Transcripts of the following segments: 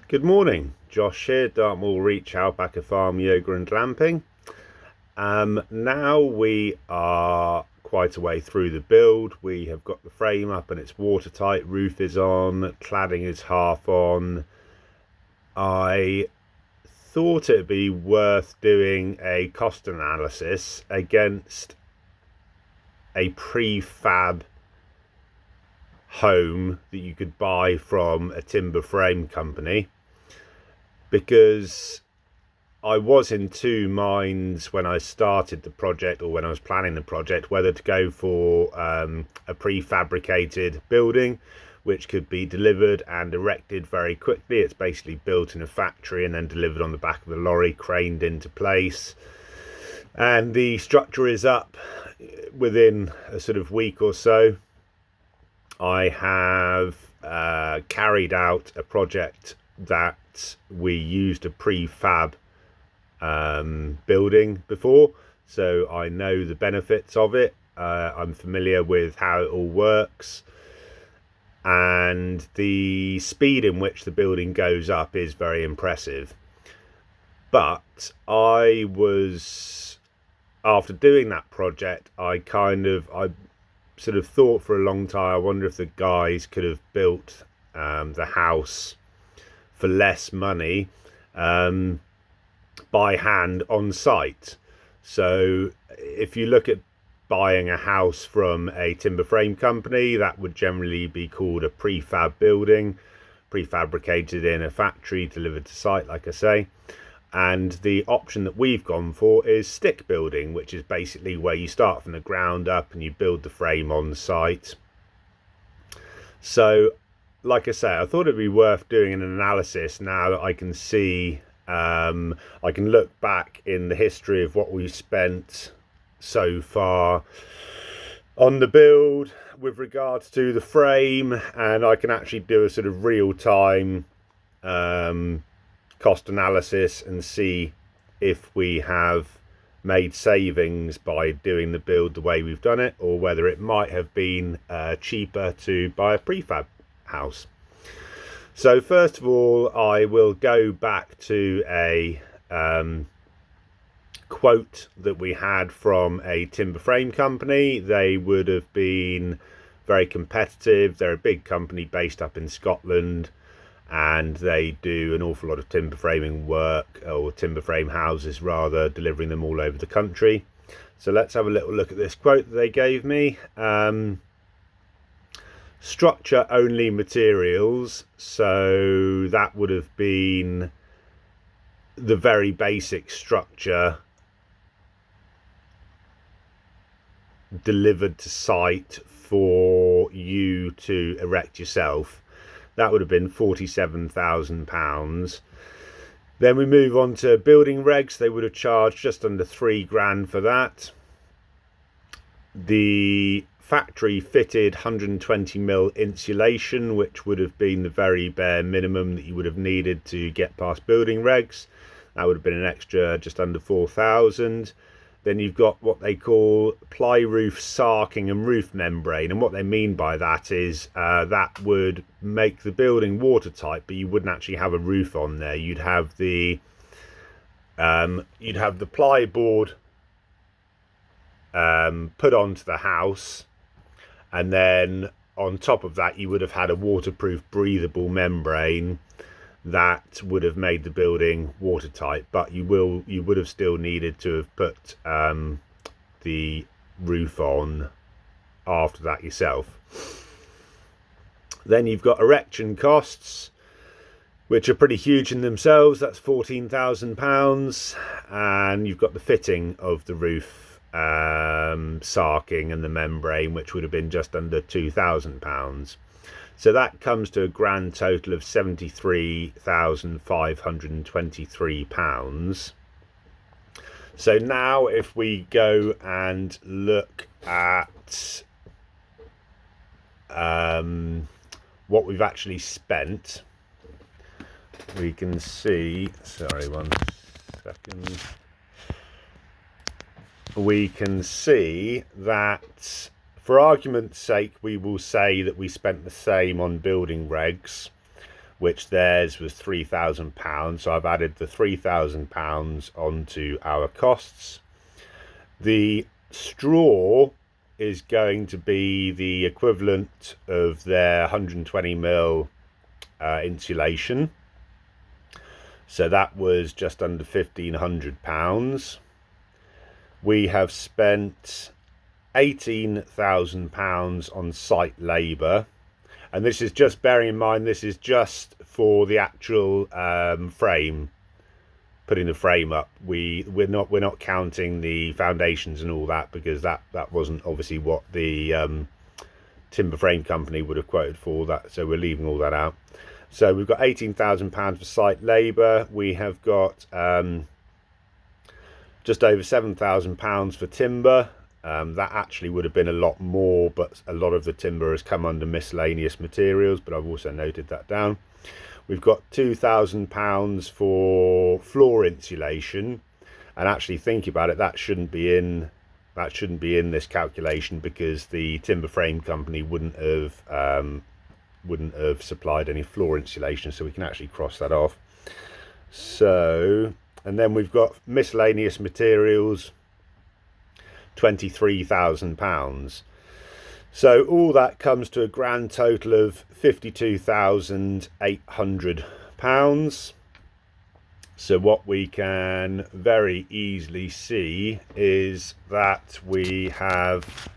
Good morning, Josh here, Dartmoor Reach Alpaca Farm Yoga and Glamping. Now we are quite a way through the build. We have got the frame up and it's watertight, roof is on, cladding is half on. I thought it'd be worth doing a cost analysis against a prefab home that you could buy from a timber frame company, because I was in two minds when I started the project, or when I was planning the project, whether to go for a prefabricated building which could be delivered and erected very quickly. It's basically built in a factory and then delivered on the back of a lorry, craned into place, and the structure is up within a sort of week or so. I have carried out a project that we used a prefab building before, so I know the benefits of it. I'm familiar with how it all works, and the speed in which the building goes up is very impressive. But after doing that project, I sort of thought for a long time, I wonder if the guys could have built the house for less money by hand on site. So if you look at buying a house from a timber frame company, that would generally be called a prefab building, prefabricated in a factory, delivered to site, like I say. And the option that we've gone for is stick building, which is basically where you start from the ground up and you build the frame on site. So, like I say, I thought it'd be worth doing an analysis now that I can see, I can look back in the history of what we've spent so far on the build with regards to the frame, and I can actually do a sort of real-time cost analysis and see if we have made savings by doing the build the way we've done it, or whether it might have been cheaper to buy a prefab house. So first of all, I will go back to a quote that we had from a timber frame company. They would have been very competitive. They're a big company based up in Scotland, and they do an awful lot of timber framing work, or timber frame houses rather, delivering them all over the country. So let's have a little look at this quote that they gave me. Structure only materials, so that would have been the very basic structure delivered to site for you to erect yourself. That would have been £47,000. Then we move on to building regs. They would have charged just under £3,000 for that. The factory fitted 120mm insulation, which would have been the very bare minimum that you would have needed to get past building regs. That would have been an extra just under £4,000. Then you've got what they call ply roof sarking and roof membrane, and what they mean by that is that would make the building watertight, but you wouldn't actually have a roof on there. You'd have the plyboard put onto the house, and then on top of that you would have had a waterproof breathable membrane that would have made the building watertight, but you would have still needed to have put the roof on after that yourself. Then you've got erection costs, which are pretty huge in themselves. That's £14,000, and you've got the fitting of the roof sarking and the membrane, which would have been just under £2,000. So that comes to a grand total of £73,523. So now if we go and look at what we've actually spent, we can see, sorry, one second. We can see that, for argument's sake, we will say that we spent the same on building regs. which theirs was £3,000. So I've added the £3,000 onto our costs. The straw is going to be the equivalent of their 120mm insulation. So that was just under £1,500. We have spent £18,000 on site labour, and this is just, bearing in mind, this is just for the actual frame, putting the frame up. We're not counting the foundations and all that, because that wasn't obviously what the timber frame company would have quoted for that, so we're leaving all that out. So we've got £18,000 for site labour. We have got just over £7,000 for timber. That actually would have been a lot more, but a lot of the timber has come under miscellaneous materials, but I've also noted that down. We've got £2,000 for floor insulation, and actually thinking about it, that shouldn't be in this calculation, because the timber frame company wouldn't have supplied any floor insulation, so we can actually cross that off. So, and then we've got miscellaneous materials, £23,000. So all that comes to a grand total of £52,800. So what we can very easily see is that we have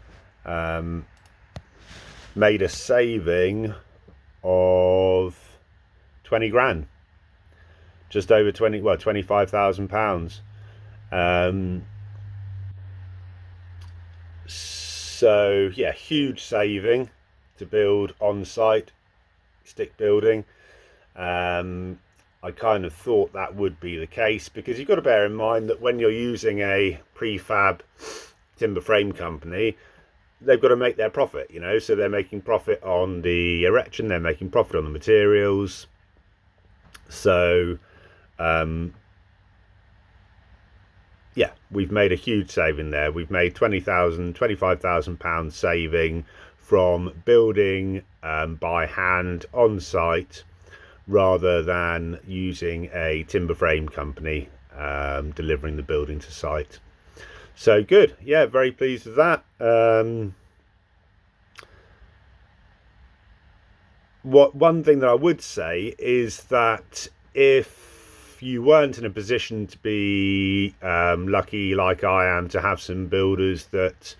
made a saving of 20 grand, just over £25,000. So yeah, huge saving to build on site, stick building. I kind of thought that would be the case, because you've got to bear in mind that when you're using a prefab timber frame company, they've got to make their profit, you know, so they're making profit on the erection, they're making profit on the materials. So yeah, we've made a huge saving there. We've made £25,000 saving from building by hand on site, rather than using a timber frame company delivering the building to site. So good, yeah, very pleased with that. One thing that I would say is that if you weren't in a position to be lucky like I am, to have some builders that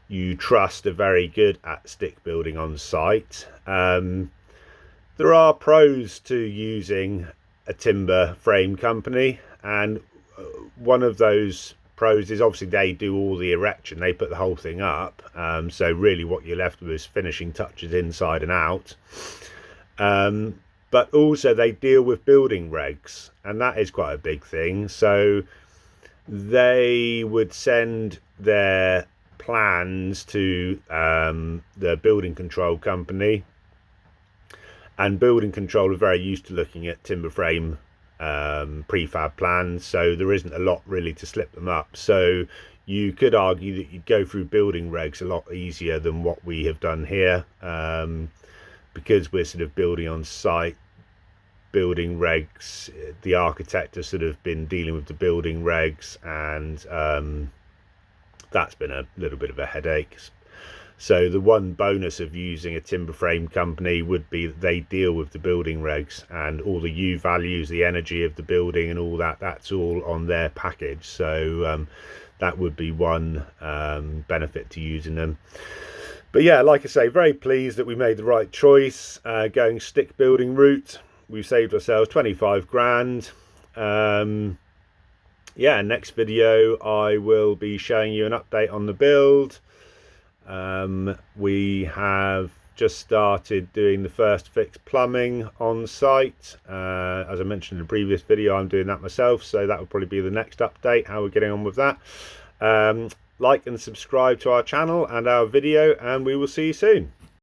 you trust are very good at stick building on site, there are pros to using a timber frame company, and one of those pros is obviously they do all the erection, they put the whole thing up, so really what you're left with is finishing touches inside and out. But also they deal with building regs, and that is quite a big thing. So they would send their plans to the building control company, and building control are very used to looking at timber frame prefab plans, so there isn't a lot really to slip them up. So you could argue that you'd go through building regs a lot easier than what we have done here, because we're sort of building on site. Building regs, the architect has sort of been dealing with the building regs, and that's been a little bit of a headache. So the one bonus of using a timber frame company would be that they deal with the building regs, and all the U values, the energy of the building and all that, that's all on their package. So that would be one benefit to using them. But yeah, like I say, very pleased that we made the right choice going stick building route. We've saved ourselves 25 grand. Yeah, next video I will be showing you an update on the build. We have just started doing the first fix plumbing on site. As I mentioned in the previous video, I'm doing that myself, so that will probably be the next update, how we're getting on with that. Like and subscribe to our channel and our video, and we will see you soon.